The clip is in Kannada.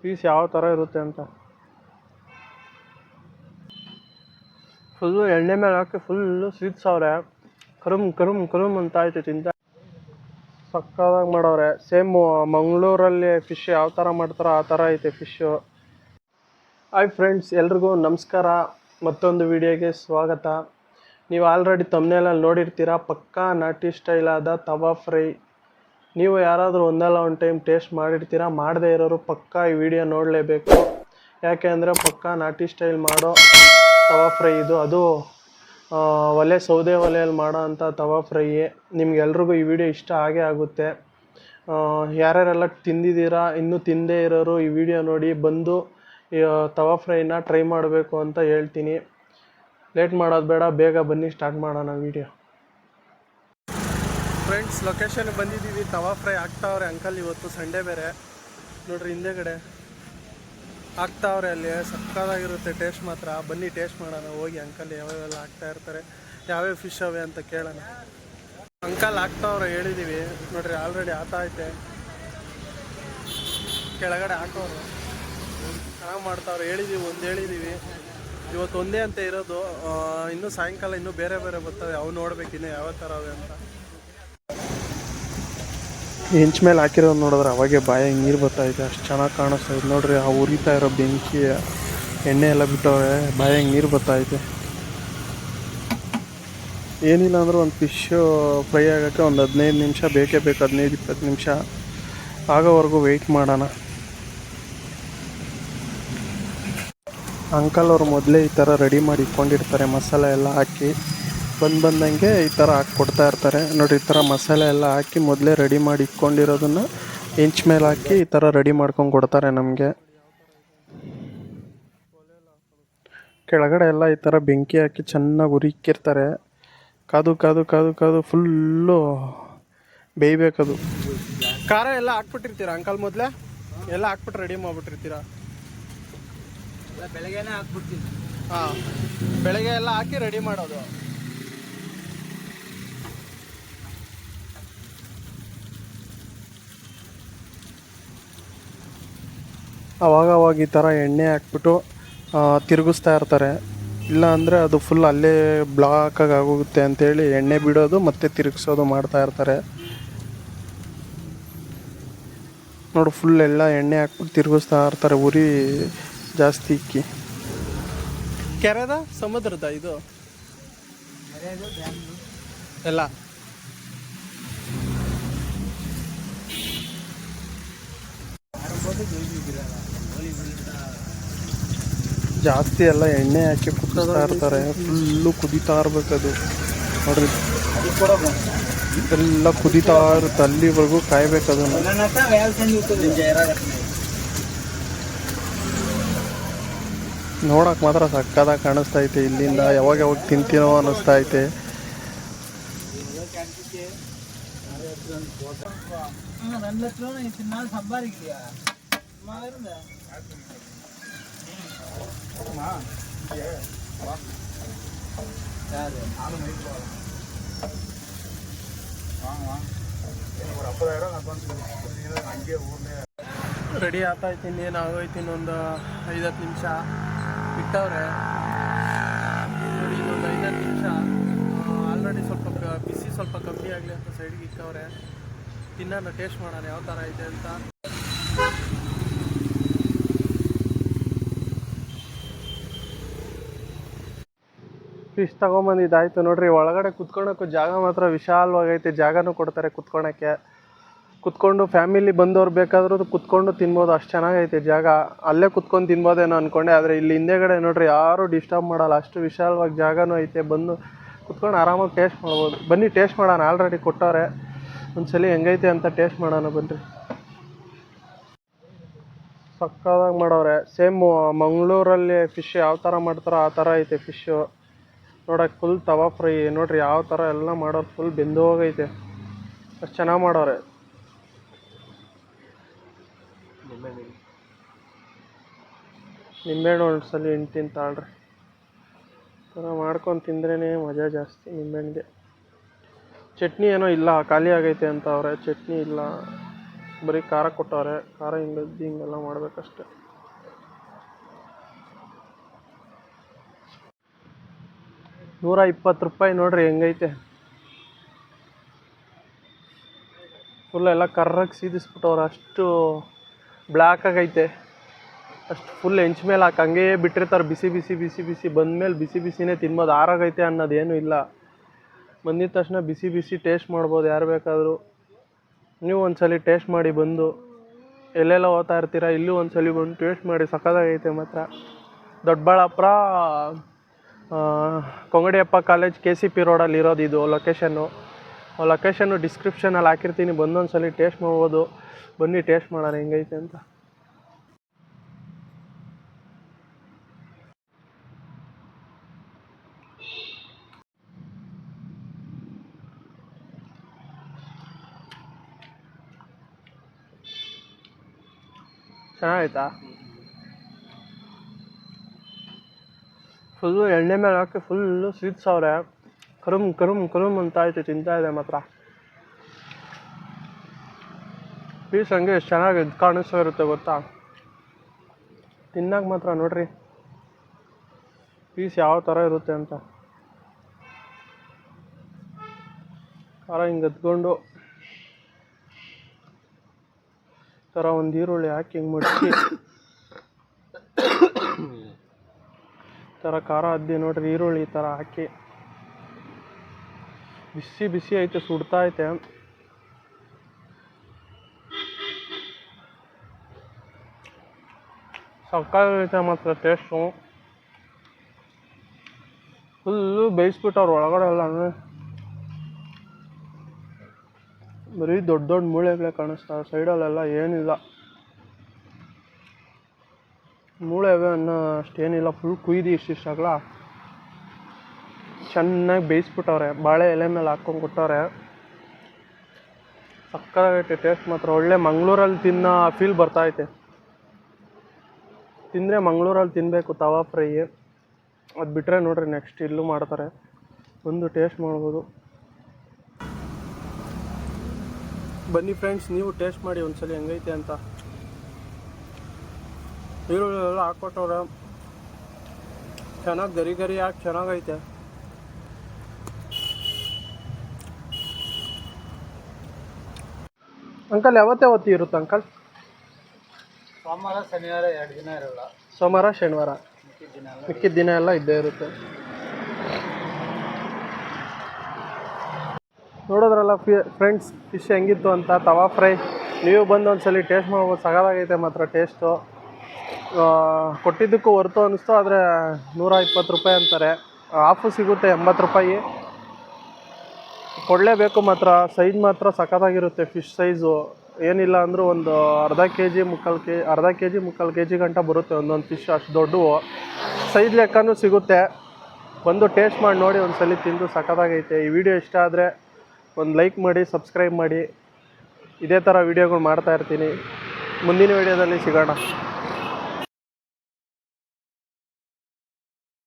ಪೀಸ್ ಯಾವ ಥರ ಇರುತ್ತೆ ಅಂತ. ಫುಲ್ಲು ಎಣ್ಣೆ ಮೇಲೆ ಹಾಕಿ ಫುಲ್ಲು ಸ್ವೀಟ್ಸವ್ರೆ. ಕರುಮ್ ಕರುಮ್ ಕರುಮ್ ಅಂತ ಆಯ್ತು ತಿಂತ. ಸಕ್ಕದಾಗಿ ಮಾಡವ್ರೆ. ಸೇಮ್ ಮಂಗಳೂರಲ್ಲಿ ಫಿಶ್ ಯಾವ ಥರ ಮಾಡ್ತಾರೋ ಆ ಥರ ಐತೆ ಫಿಶ್ಶು. ಹಾಯ್ ಫ್ರೆಂಡ್ಸ್, ಎಲ್ರಿಗೂ ನಮಸ್ಕಾರ. ಮತ್ತೊಂದು ವಿಡಿಯೋಗೆ ಸ್ವಾಗತ. ನೀವು ಆಲ್ರೆಡಿ ತಮ್ನೇಲಲ್ಲಿ ನೋಡಿರ್ತೀರ, ಪಕ್ಕಾ ನಾಟಿ ಸ್ಟೈಲಾದ ತವಾ ಫ್ರೈ. ನೀವು ಯಾರಾದರೂ ಒಂದಲ್ಲ ಒಂದು ಟೈಮ್ ಟೇಸ್ಟ್ ಮಾಡಿರ್ತೀರ. ಮಾಡದೇ ಇರೋರು ಪಕ್ಕಾ ಈ ವಿಡಿಯೋ ನೋಡಲೇಬೇಕು. ಯಾಕೆ ಅಂದರೆ ಪಕ್ಕಾ ನಾಟಿ ಸ್ಟೈಲ್ ಮಾಡೋ ತವಾ ಫ್ರೈ ಇದು. ಅದು ಸೌದೆ ಒಲೆಯಲ್ಲಿ ಮಾಡೋ ಅಂಥ ತವಾ ಫ್ರೈ. ನಿಮ್ಗೆಲ್ರಿಗೂ ಈ ವಿಡಿಯೋ ಇಷ್ಟ ಆಗೇ ಆಗುತ್ತೆ. ಯಾರ್ಯಾರೆಲ್ಲ ತಿಂದಿದ್ದೀರಾ, ಇನ್ನೂ ತಿಂದೇ ಇರೋರು ಈ ವಿಡಿಯೋ ನೋಡಿ ಬಂದು ತವಾ ಫ್ರೈನ ಟ್ರೈ ಮಾಡಬೇಕು ಅಂತ ಹೇಳ್ತೀನಿ. ಲೇಟ್ ಮಾಡೋದು ಬೇಡ, ಬೇಗ ಬನ್ನಿ ಸ್ಟಾರ್ಟ್ ಮಾಡೋಣ ವಿಡಿಯೋ. ಫ್ರೆಂಡ್ಸ್, ಲೊಕೇಶನ್ಗೆ ಬಂದಿದ್ದೀವಿ. ತವಾ ಫ್ರೈ ಆಗ್ತಾವ್ರೆ ಅಂಕಲ್. ಇವತ್ತು ಸಂಡೇ ಬೇರೆ. ನೋಡ್ರಿ ಹಿಂದೆಗಡೆ ಆಗ್ತಾವ್ರೆ. ಅಲ್ಲಿ ಸಕ್ಕತ್ತಾಗಿರುತ್ತೆ ಟೇಸ್ಟ್ ಮಾತ್ರ. ಬನ್ನಿ ಟೇಸ್ಟ್ ಮಾಡೋಣ ಹೋಗಿ. ಅಂಕಲ್ ಯಾವ್ಯಾವೆಲ್ಲ ಆಗ್ತಾ ಇರ್ತಾರೆ, ಯಾವ್ಯಾವ ಫಿಶ್ ಅವೆ ಅಂತ ಕೇಳೋಣ. ಅಂಕಲ್ ಆಗ್ತಾವ್ರೆ ಹೇಳಿದ್ದೀವಿ. ನೋಡ್ರಿ ಆಲ್ರೆಡಿ ಐತೆ. ಕೆಳಗಡೆ ಹಾಕೋರು ಚೆನ್ನಾಗಿ ಮಾಡ್ತಾವ್ರೆ. ಹೇಳಿದ್ದೀವಿ ಇವತ್ತು ಒಂದೇ ಅಂತ ಇರೋದು. ಇನ್ನೂ ಸಾಯಂಕಾಲ ಇನ್ನೂ ಬೇರೆ ಬೇರೆ ಬರ್ತವೆ. ಅವು ನೋಡ್ಬೇಕು ಇನ್ನೂ ಯಾವ ಥರ ಅವೆ ಅಂತ. ಹೆಂಚ ಮೇಲೆ ಹಾಕಿರೋದು ನೋಡಿದ್ರೆ ಅವಾಗೆ ಬಾಯಾಗಿ ನೀರು ಬರ್ತಾಯಿದೆ. ಅಷ್ಟು ಚೆನ್ನಾಗಿ ಕಾಣಿಸ್ತಾ ಇದೆ. ನೋಡ್ರಿ ಆ ಉರಿತಾ ಇರೋ ಬೆಂಕಿ, ಎಣ್ಣೆ ಎಲ್ಲ ಬಿಟ್ಟವ್ರೆ, ಬಾಯಾಗಿ ನೀರು ಬರ್ತಾಯಿದೆ. ಏನಿಲ್ಲ ಅಂದರೂ ಒಂದು ಫಿಶ್ಶು ಫ್ರೈ ಆಗೋಕ್ಕೆ ಒಂದು 15 ನಿಮಿಷ ಬೇಕೇ ಬೇಕು. 15-20 ನಿಮಿಷ ಆಗೋವರೆಗೂ ವೆಯ್ಟ್ ಮಾಡೋಣ. ಅಂಕಲ್ ಅವರು ಮೊದಲೇ ಈ ಥರ ರೆಡಿ ಮಾಡಿ ಇಟ್ಕೊಂಡಿರ್ತಾರೆ. ಮಸಾಲೆ ಎಲ್ಲ ಹಾಕಿ ಬಂದಂಗೆ ಈ ಥರ ಹಾಕಿ ಕೊಡ್ತಾ ಇರ್ತಾರೆ. ನೋಡಿರಿ, ಈ ಥರ ಮಸಾಲೆ ಎಲ್ಲ ಹಾಕಿ ಮೊದಲೇ ರೆಡಿ ಮಾಡಿ ಇಟ್ಕೊಂಡಿರೋದನ್ನು ಹೆಂಚ ಮೇಲೆ ಹಾಕಿ ಈ ಥರ ರೆಡಿ ಮಾಡ್ಕೊಂಡು ಕೊಡ್ತಾರೆ ನಮಗೆ. ಕೆಳಗಡೆ ಎಲ್ಲ ಈ ಥರ ಬೆಂಕಿ ಹಾಕಿ ಚೆನ್ನಾಗಿ ಉರಿಕ್ಕಿರ್ತಾರೆ. ಕಾದು ಫುಲ್ಲು ಬೇಯಬೇಕದು. ಖಾರ ಎಲ್ಲ ಹಾಕ್ಬಿಟ್ಟಿರ್ತೀರಾ ಅಂಕಲ್? ಮೊದಲೇ ಎಲ್ಲ ಹಾಕ್ಬಿಟ್ಟು ರೆಡಿ ಮಾಡಿಬಿಟ್ಟಿರ್ತೀರಾ? ಬೆಳಗ್ಗೆನೇ ಹಾಕ್ಬಿಡ್ತೀನಿ. ಹಾಂ, ಬೆಳಗ್ಗೆ ಎಲ್ಲ ಹಾಕಿ ರೆಡಿ ಮಾಡೋದು. ಅವಾಗ ಈ ಥರ ಎಣ್ಣೆ ಹಾಕ್ಬಿಟ್ಟು ತಿರುಗಿಸ್ತಾ ಇರ್ತಾರೆ. ಇಲ್ಲ ಅಂದರೆ ಅದು ಫುಲ್ ಅಲ್ಲೇ ಬ್ಲಾಕಾಗಿ ಆಗೋಗುತ್ತೆ ಅಂತೇಳಿ ಎಣ್ಣೆ ಬಿಡೋದು ಮತ್ತು ತಿರುಗಿಸೋದು ಮಾಡ್ತಾ ಇರ್ತಾರೆ. ನೋಡು, ಫುಲ್ ಎಲ್ಲ ಎಣ್ಣೆ ಹಾಕ್ಬಿಟ್ಟು ತಿರುಗಿಸ್ತಾ ಇರ್ತಾರೆ. ಉರಿ ಜಾಸ್ತಿ ಇಕ್ಕಿ. ಕೆರೆದ ಸಮುದ್ರದ ಇದು ಎಲ್ಲ ಜಾಸ್ತಿ ಎಲ್ಲ ಎಣ್ಣೆ ಹಾಕಿ ಕುದಿಸ್ತಾ ಇರ್ತಾರೆ. ಫುಲ್ಲು ಕುದೀತಾ ಇರ್ಬೇಕದು. ನೋಡ್ರಿ, ಎಲ್ಲ ಕುದೀತಾ ಇರುತ್ತೆ. ಅಲ್ಲಿವರೆಗೂ ಕಾಯ್ಬೇಕದು. ನೋಡಕ್ಕೆ ಮಾತ್ರ ಸಕ್ಕದಾಗಿ ಕಾಣಿಸ್ತೈತೆ. ಇಲ್ಲಿಂದ ಯಾವಾಗ ತಿಂತೀನೋ ಅನ್ನಿಸ್ತಾ ಐತೆ. ರೆಡಿ ಆಗ್ತಾಯ್ತು. ಇನ್ನೇನು ಆಗೋಯ್ತು. ಇನ್ನೊಂದು 5-10 ನಿಮಿಷ ಇಟ್ಟವ್ರೆ. ನೋಡಿ, ಇನ್ನೊಂದು 5-10 ನಿಮಿಷ. ಆಲ್ರೆಡಿ ಸ್ವಲ್ಪ ಬಿಸಿ ಸ್ವಲ್ಪ ಕಮ್ಮಿ ಆಗಲಿ ಅಂತ ಸೈಡ್ಗೆ ಇಕ್ಕವ್ರೆ. ತಿನ್ನೋಣ, ಟೇಸ್ಟ್ ಮಾಡೋಣ ಯಾವ ಥರ ಐತೆ ಅಂತ. ಫಿಶ್ ತೊಗೊಂಬಂದಿದ್ದಾಯ್ತು. ನೋಡ್ರಿ, ಒಳಗಡೆ ಕುತ್ಕೊಳಕ್ಕೂ ಜಾಗ ಮಾತ್ರ ವಿಶಾಲವಾಗೈತೆ. ಜಾಗನೂ ಕೊಡ್ತಾರೆ ಕುತ್ಕೊಳಕ್ಕೆ. ಕುತ್ಕೊಂಡು ಫ್ಯಾಮಿಲಿ ಬಂದವ್ರು ಬೇಕಾದ್ರೂ ಕುತ್ಕೊಂಡು ತಿನ್ಬೋದು. ಅಷ್ಟು ಚೆನ್ನಾಗೈತೆ ಜಾಗ. ಅಲ್ಲೇ ಕುತ್ಕೊಂಡು ತಿನ್ಬೋದೇನೋ ಅಂದ್ಕೊಂಡೆ, ಆದರೆ ಇಲ್ಲಿ ಹಿಂದೆಗಡೆ ನೋಡ್ರಿ ಯಾರೂ ಡಿಸ್ಟರ್ಬ್ ಮಾಡಲ್ಲ. ಅಷ್ಟು ವಿಶಾಲವಾಗಿ ಜಾಗನೂ ಐತೆ. ಬಂದು ಕುತ್ಕೊಂಡು ಆರಾಮಾಗಿ ಟೇಸ್ಟ್ ಮಾಡ್ಬೋದು. ಬನ್ನಿ ಟೇಸ್ಟ್ ಮಾಡೋಣ. ಆಲ್ರೆಡಿ ಕೊಟ್ಟವ್ರೆ. ಒಂದ್ಸಲಿ ಹೆಂಗೈತೆ ಅಂತ ಟೇಸ್ಟ್ ಮಾಡೋಣ ಬನ್ನಿರಿ. ಸಕ್ಕದಾಗಿ ಮಾಡವ್ರೆ. ಸೇಮ್ ಮಂಗಳೂರಲ್ಲಿ ಫಿಶ್ ಯಾವ ಥರ ಮಾಡ್ತಾರೋ ಆ ಥರ ಐತೆ ಫಿಶ್ಶು. ನೋಡೋಕೆ ಫುಲ್ ತವಾ ಫ್ರೈ. ನೋಡ್ರಿ ಯಾವ ಥರ ಎಲ್ಲ ಮಾಡೋರು. ಫುಲ್ ಬೆಂದು ಹೋಗೈತೆ. ಅಷ್ಟು ಚೆನ್ನಾಗಿ ಮಾಡವ್ರೆ. ನಿಂಬೆಹಣ್ಣು ಒಂದ್ಸಲ ಹಿಂಡ್ತೀನಿ ತಾಳ್ರಿ. ಥರ ಮಾಡ್ಕೊಂಡು ತಿಂದ್ರೇ ಮಜಾ ಜಾಸ್ತಿ ನಿಂಬೆಹಣ್ಣಿಗೆ. ಚಟ್ನಿ ಏನೋ ಇಲ್ಲ, ಖಾಲಿ ಆಗೈತೆ ಅಂತ ಅವ್ರೆ. ಚಟ್ನಿ ಇಲ್ಲ. ಬರೀ ಖಾರ ಕೊಟ್ಟವ್ರೆ, ಖಾರ ಹಿಂಗೆಲ್ಲ ಮಾಡ್ಬೇಕಷ್ಟೆ. ₹120 ನೋಡ್ರಿ ಹೆಂಗೈತೆ. ಫುಲ್ ಎಲ್ಲ ಕರ್ರಗೆ ಸೀದಿಸ್ಬಿಟ್ಟವ್ರೆ, ಅಷ್ಟು ಬ್ಲ್ಯಾಕ್ ಆಗೈತೆ. ಅಷ್ಟು ಫುಲ್ ಹೆಂಚ್ ಮೇಲೆ ಹಾಕಿ ಹಂಗೇ ಬಿಟ್ಟಿರ್ತಾರೆ. ಬಿಸಿ ಬಿಸಿ ಬಿಸಿ ಬಿಸಿ ಬಂದಮೇಲೆ ಬಿಸಿ ಬಿಸಿನೇ ತಿನ್ಬೋದು. ಆರಾಗೈತೆ ಅನ್ನೋದೇನು ಇಲ್ಲ. ಬಂದಿದ ತಕ್ಷಣ ಬಿಸಿ ಬಿಸಿ ಟೇಸ್ಟ್ ಮಾಡ್ಬೋದು ಯಾರು ಬೇಕಾದರೂ. ನೀವು ಒಂದ್ಸಲಿ ಟೇಸ್ಟ್ ಮಾಡಿ ಬಂದು. ಎಲ್ಲೆಲ್ಲ ಹೋಗ್ತಾ ಇರ್ತೀರಾ, ಇಲ್ಲೂ ಒಂದ್ಸಲಿ ಬಂದು ಟೇಸ್ಟ್ ಮಾಡಿ. ಸಕ್ಕತ್ತಾಗೈತೆ ಮಾತ್ರ. ದೊಡ್ಡಬಳ್ಳಾಪುರ ಕೊಂಗಡಿಯಪ್ಪ ಕಾಲೇಜ್ KCP ರೋಡಲ್ಲಿ ಇರೋದು ಇದು ಲೊಕೇಶನ್ನು. ಲೊಕೇಶನ್ನು ಡಿಸ್ಕ್ರಿಪ್ಷನಲ್ಲಿ ಹಾಕಿರ್ತೀನಿ, ಬಂದೊಂದ್ಸಲಿ ಟೇಸ್ಟ್ ಮಾಡ್ಬೋದು. ಬನ್ನಿ ಟೇಸ್ಟ್ ಮಾಡೋಣ ಹೆಂಗೈತೆ ಅಂತ. ಚೆನ್ನಾಗೈತಾ? ಫುಲ್ಲು ಎಣ್ಣೆ ಮೇಲೆ ಹಾಕಿ ಫುಲ್ಲು ಸೀದ್ಸವ್ರೆ. ಕರುಮ್ ಕರುಮ್ ಕರುಮ್ ಅಂತ ಆಯ್ತು, ತಿಂತಾ ಇದೆ ಮಾತ್ರ. ಪೀಸ್ ಹಂಗೆ ಎಷ್ಟು ಚೆನ್ನಾಗಿ ಎದ್ದು ಕಾಣಿಸ್ತಾ ಇರುತ್ತೆ ಗೊತ್ತಾ. ತಿನ್ನಾಗ ಮಾತ್ರ ನೋಡ್ರಿ ಪೀಸ್ ಯಾವ ಥರ ಇರುತ್ತೆ ಅಂತ. ಖಾರ ಹಿಂಗೆ ಎತ್ಕೊಂಡು ಥರ ಒಂದು ಈರುಳ್ಳಿ ಹಾಕಿ ಹಿಂಗೆ ಮಡಚಿ ಥರ ಖಾರ ಅದ್ದಿ ನೋಡ್ರಿ. ಈರುಳ್ಳಿ ಈ ಥರ ಹಾಕಿ ಬಿಸಿ ಬಿಸಿ ಐತೆ, ಸುಡ್ತಾ ಐತೆ. ಸಕ್ಕತ್ತಾಗೈತೆ ಮಾತ್ರ ಟೇಸ್ಟು. ಫುಲ್ಲು ಬೇಯಿಸ್ಬಿಟ್ಟವ್ರು ಒಳಗಡೆ ಎಲ್ಲ. ಬರೀ ದೊಡ್ಡ ದೊಡ್ಡ ಮೂಳೆಗಳೇ ಕಾಣಿಸ್ತಾವೆ, ಸೈಡಲ್ಲೆಲ್ಲ ಏನಿಲ್ಲ. ಮೂಳೆವೆ ಅನ್ನೋ ಅಷ್ಟೇನಿಲ್ಲ, ಫುಲ್ ಕುಯ್ದು ಇಷ್ಟಿಷ್ಟಾಗಲ ಚೆನ್ನಾಗಿ ಬೇಯಿಸ್ಬಿಟ್ಟವ್ರೆ. ಬಾಳೆ ಎಲೆ ಮೇಲೆ ಹಾಕ್ಕೊಂಡು ಕೊಟ್ಟವ್ರೆ. ಸಕ್ಕತ್ತಾಗೈತೆ ಟೇಸ್ಟ್ ಮಾತ್ರ. ಒಳ್ಳೆ ಮಂಗಳೂರಲ್ಲಿ ತಿನ್ನೋ ಫೀಲ್ ಬರ್ತೈತೆ. ತಿಂದರೆ ಮಂಗಳೂರಲ್ಲಿ ತಿನ್ನಬೇಕು ತವಾ ಫ್ರೈ. ಅದು ಬಿಟ್ಟರೆ ನೋಡ್ರಿ ನೆಕ್ಸ್ಟ್ ಇಲ್ಲೂ ಮಾಡ್ತಾರೆ, ಒಂದು ಟೇಸ್ಟ್ ಮಾಡ್ಬೋದು. ಬನ್ನಿ ಫ್ರೆಂಡ್ಸ್, ನೀವು ಟೇಸ್ಟ್ ಮಾಡಿ ಒಂದ್ಸಲಿ ಹೆಂಗೈತೆ ಅಂತ. ಈರುಳ್ಳಿ ಎಲ್ಲ ಹಾಕ್ಕೊಟ್ಟವ್ರೆ, ಚೆನ್ನಾಗಿ ಗರಿ ಗರಿ ಹಾಕಿ ಚೆನ್ನಾಗೈತೆ. ಅಂಕಲ್ ಯಾವತ್ತು ಇರುತ್ತೆ ಅಂಕಲ್? ಸೋಮವಾರ ಶನಿವಾರ 2 ದಿನ ಇರಲ್ಲ. ಸೋಮವಾರ ಶನಿವಾರ ಮಿಕ್ಕಿದ ದಿನ ಎಲ್ಲ ಇದ್ದೇ ಇರುತ್ತೆ. ನೋಡೋದ್ರಲ್ಲ ಫ್ರೆಂಡ್ಸ್ ಫಿಶ್ ಹೆಂಗಿತ್ತು ಅಂತ, ತವಾ ಫ್ರೈ. ನೀವು ಬಂದು ಒಂದ್ಸಲಿ ಟೇಸ್ಟ್ ಮಾಡ್ಬೋದು. ಸಗದಾಗೈತೆ ಮಾತ್ರ ಟೇಸ್ಟು. ಕೊಟ್ಟಿದ್ದಕ್ಕೂ ಹೊರ್ತು ಅನ್ನಿಸ್ತು, ಆದರೆ ₹120 ಅಂತಾರೆ. ಆಫು ಸಿಗುತ್ತೆ ₹80. ಕೊಡಲೇಬೇಕು ಮಾತ್ರ. ಸೈಜ್ ಮಾತ್ರ ಸಖತ್ತಾಗಿರುತ್ತೆ ಫಿಶ್ ಸೈಜು. ಏನಿಲ್ಲ ಅಂದರೂ ಒಂದು ಅರ್ಧ ಕೆ ಜಿ ಮುಕ್ಕಾಲು ಕೆ ಜಿ ಗಂಟ ಬರುತ್ತೆ ಒಂದೊಂದು ಫಿಶ್. ಅಷ್ಟು ದೊಡ್ಡವು ಸೈಜ್ ಲೆಕ್ಕನೂ ಸಿಗುತ್ತೆ. ಬಂದು ಟೇಸ್ಟ್ ಮಾಡಿ ನೋಡಿ ಒಂದ್ಸಲಿ, ತಿಂದು ಸಖತ್ತಾಗೈತೆ. ಈ ವಿಡಿಯೋ ಇಷ್ಟ ಆದರೆ ಒಂದು ಲೈಕ್ ಮಾಡಿ, ಸಬ್ಸ್ಕ್ರೈಬ್ ಮಾಡಿ. ಇದೇ ಥರ ವೀಡಿಯೋಗಳು ಮಾಡ್ತಾಯಿರ್ತೀನಿ. ಮುಂದಿನ ವೀಡಿಯೋದಲ್ಲಿ ಸಿಗೋಣ.